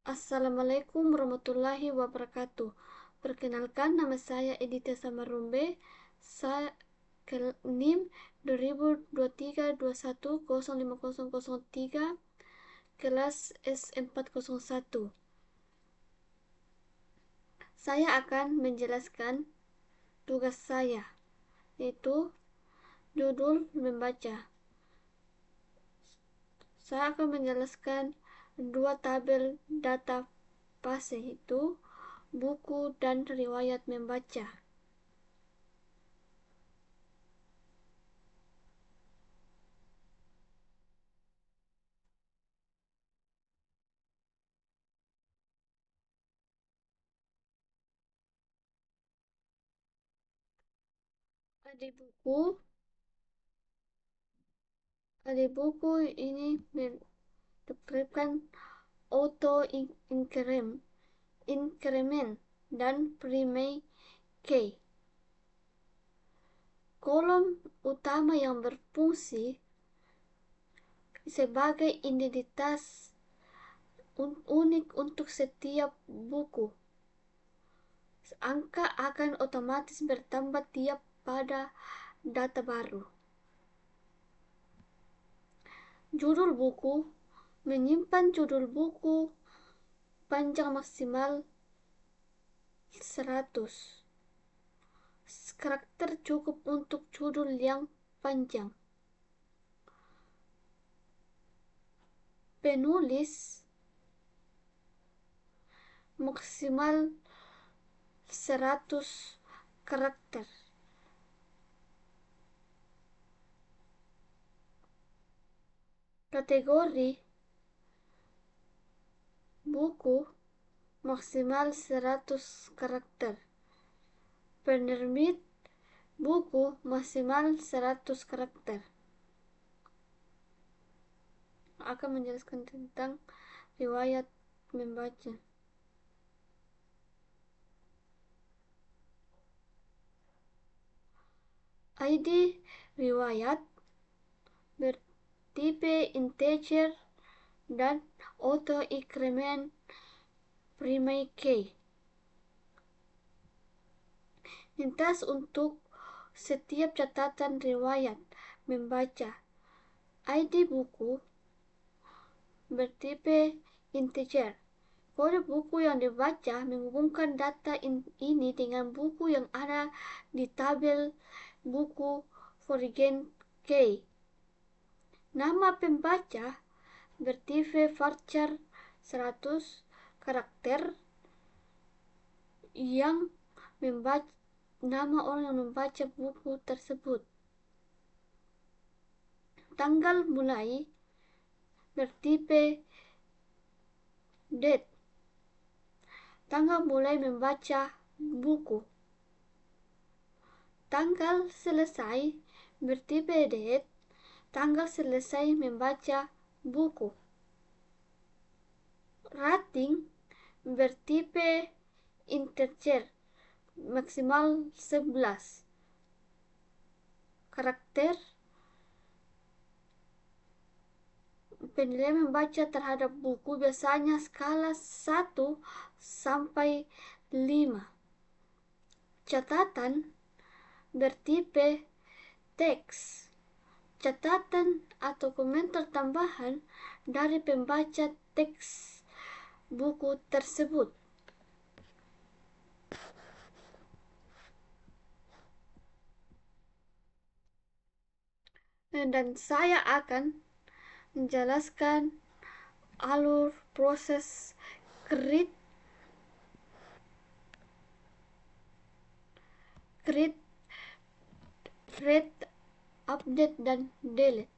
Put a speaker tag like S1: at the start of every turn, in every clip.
S1: Assalamualaikum warahmatullahi wabarakatuh. Perkenalkan, nama saya Edita Samarumbe. Saya NIM 202321050003 kelas S401. Saya akan menjelaskan tugas saya, yaitu judul membaca. Saya akan menjelaskan dua tabel data fase, itu buku dan riwayat membaca. Ada buku, ada buku ini menerapkan auto increment dan prime key. Kolom utama yang berfungsi sebagai identitas unik untuk setiap buku. Angka akan otomatis bertambah tiap pada data baru. Judul buku menyimpan judul buku panjang maksimal 100 karakter, cukup untuk judul yang panjang. Penulis maksimal 100 karakter. Kategori buku maksimal 100 karakter. Penerbit buku maksimal 100 karakter. Akan menjelaskan tentang riwayat membaca. ID riwayat bertipe integer dan auto increment prime key. Lintas untuk setiap catatan riwayat membaca. ID buku bertipe integer. Kode buku yang dibaca menghubungkan data ini dengan buku yang ada di tabel buku foreign key. Nama pembaca bertipe varchar 100 karakter yang membaca nama orang yang membaca buku tersebut. Tanggal mulai bertipe date. Tanggal mulai membaca buku. Tanggal selesai bertipe date. Tanggal selesai membaca buku. Rating bertipe integer maksimal 11 karakter. Penilaian membaca terhadap buku biasanya skala 1 sampai 5. Catatan bertipe teks. Catatan atau komentar tambahan dari pembaca teks buku tersebut. Dan saya akan menjelaskan alur proses create, read, update, dan delete.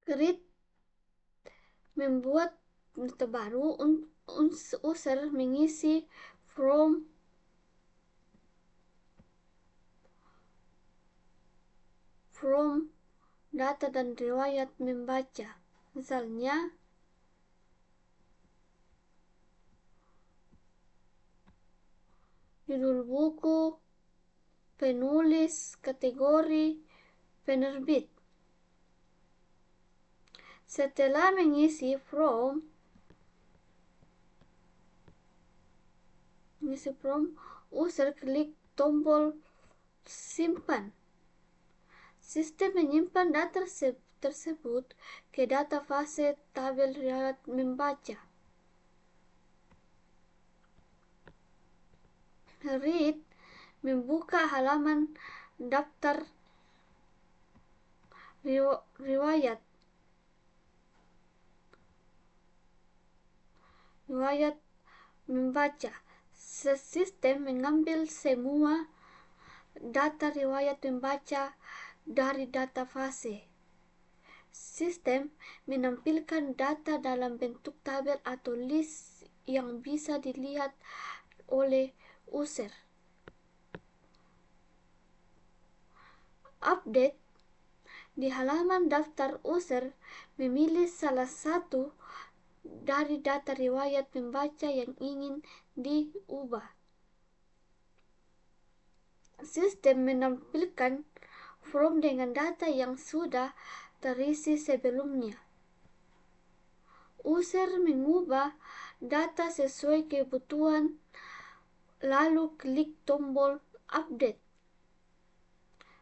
S1: Create membuat terbaru, user mengisi from data dan riwayat membaca. Misalnya, judul buku, penulis, kategori, penerbit. Setelah mengisi from, user klik tombol simpan. Sistem menyimpan data tersebut ke data fase tabel riwayat membaca. Read membuka halaman daftar riwayat membaca. Sistem mengambil semua data riwayat membaca dari data fase. Sistem menampilkan data dalam bentuk tabel atau list yang bisa dilihat oleh user. Update di halaman daftar, user memilih salah satu dari data riwayat membaca yang ingin diubah. Sistem menampilkan form dengan data yang sudah terisi sebelumnya. User mengubah data sesuai kebutuhan, lalu klik tombol update.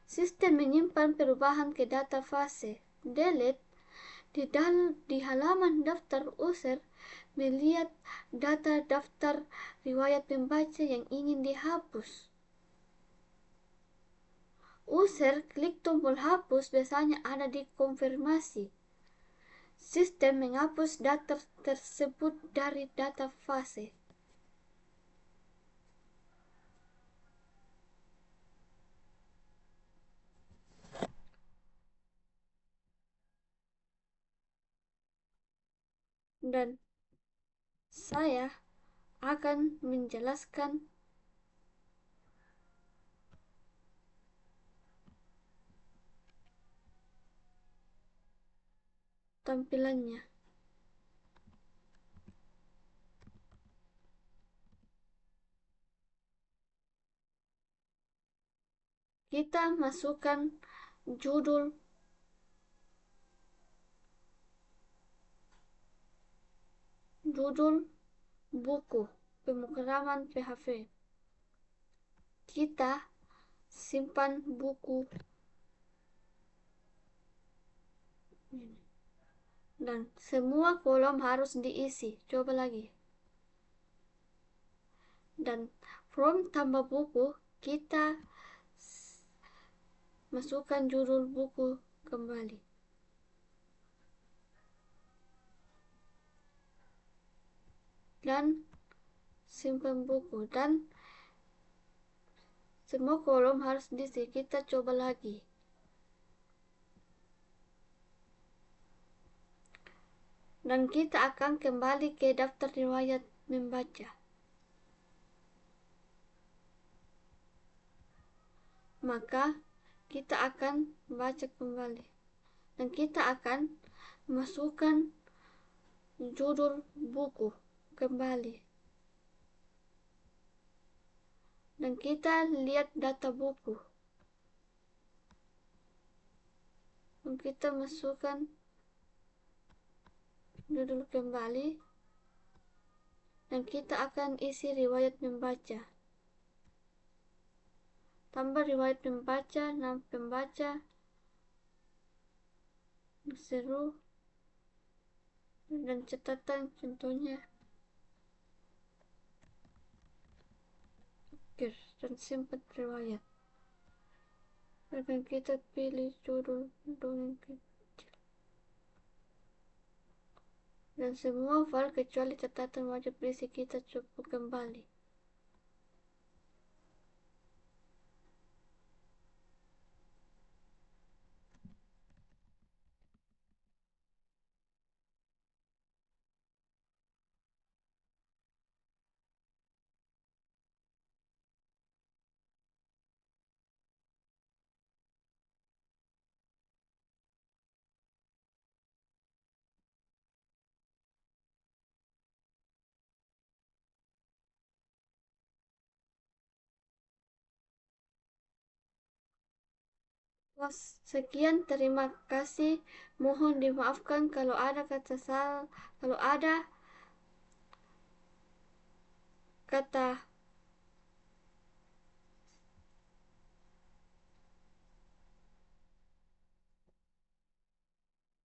S1: Sistem menyimpan perubahan ke data fase. Delete di halaman daftar, user melihat data daftar riwayat membaca yang ingin dihapus. User klik tombol hapus, biasanya ada di konfirmasi. Sistem menghapus data tersebut dari data fase. Dan saya akan menjelaskan tampilannya. Kita masukkan judul buku, pemrograman PHP. Kita simpan buku dan semua kolom harus diisi. Coba lagi. Dan from tambah buku, kita masukkan judul buku kembali. Dan simpan buku, dan semua kolom harus diisi. Kita coba lagi. Dan kita akan kembali ke daftar riwayat membaca. Maka kita akan baca kembali. Dan kita akan masukkan judul buku kembali. Dan kita lihat data buku. Dan kita masukkan judul kembali. Dan kita akan isi riwayat membaca. Tambah riwayat membaca, nama pembaca, seru, dan catatan contohnya. Oke, dan simpan riwayat. Dan kita pilih judul dongeng kecil. Dan semua file kecuali catatan wajib berisi kita coba kembali. Sekian, terima kasih. Mohon dimaafkan kalau ada kalau ada kata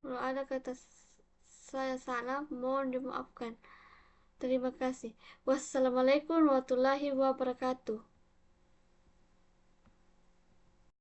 S1: kalau ada kata saya salah, mohon dimaafkan. Terima kasih. Wassalamualaikum warahmatullahi wabarakatuh.